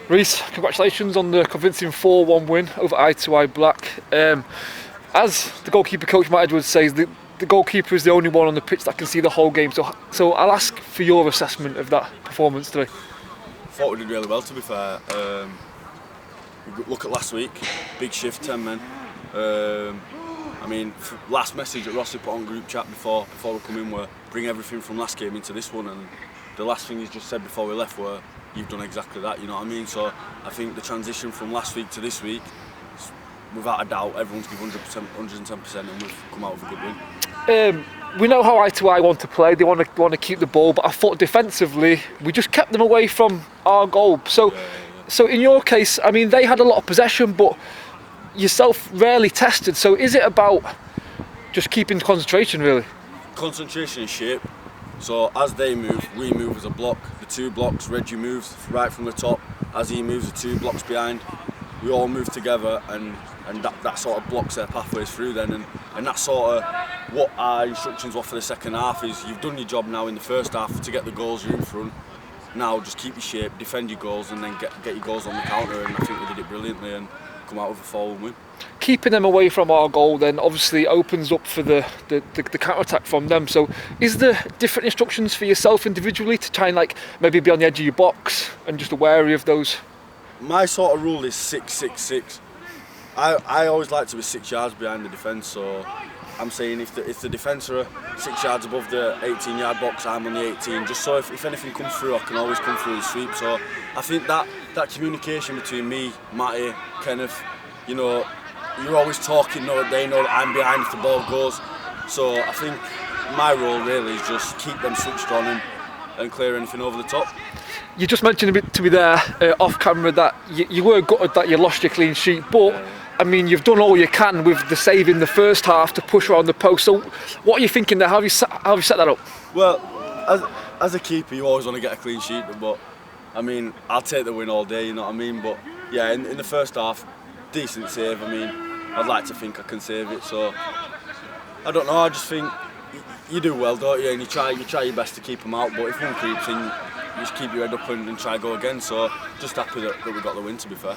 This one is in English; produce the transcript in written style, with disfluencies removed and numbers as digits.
Rhys, congratulations on the convincing 4-1 win over i2i Black. As the goalkeeper coach Matt Edwards says, the goalkeeper is the only one on the pitch that can see the whole game. So I'll ask for your assessment of that performance today. I thought we did really well, to be fair. Look at last week, big shift, 10 men. Last message that Rossi put on group chat before we come in were bring everything from last game into this one, and the last thing he's just said before we left were you've done exactly that, you know what I mean? So I think the transition from last week to this week, without a doubt, everyone's given 100%, 110%, and we've come out with a good win. We know how i2i want to play. They want to keep the ball, but I thought defensively we just kept them away from our goal. So in your case, I mean, they had a lot of possession, but yourself rarely tested. So is it about just keeping concentration, really? Concentration and shape. So as they move, we move as a block. The two blocks, Reggie moves right from the top. As he moves, the two blocks behind. We all move together, and that sort of blocks their pathways through then. And that's sort of what our instructions were for the second half, is you've done your job now in the first half to get the goals, you're in front. Now just keep your shape, defend your goals, and then get your goals on the counter, and I think we did it brilliantly and come out with a 4-1 win. Keeping them away from our goal then obviously opens up for the counter-attack from them. So is there different instructions for yourself individually to try and maybe be on the edge of your box and just wary of those? My sort of rule is 6-6-6. I always like to be 6 yards behind the defence, so I'm saying if the defence are 6 yards above the 18-yard box, I'm on the 18, just so if anything comes through, I can always come through and sweep. So I think that communication between me, Matty, Kenneth, you know, you're always talking, they know that I'm behind if the ball goes. So I think my role really is just keep them switched on and clear anything over the top. You just mentioned a bit to me there off camera that you were gutted that you lost your clean sheet, but I mean, you've done all you can with the save in the first half to push around the post. So what are you thinking there? How have you set that up? Well, as a keeper, you always want to get a clean sheet, but I mean, I'll take the win all day, you know what I mean? But yeah, in the first half, decent save. I mean, I'd like to think I can save it, so I don't know. I just think you do well, don't you? And you try your best to keep them out, but if one creeps in, you just keep your head up and try go again. So just happy that we got the win, to be fair.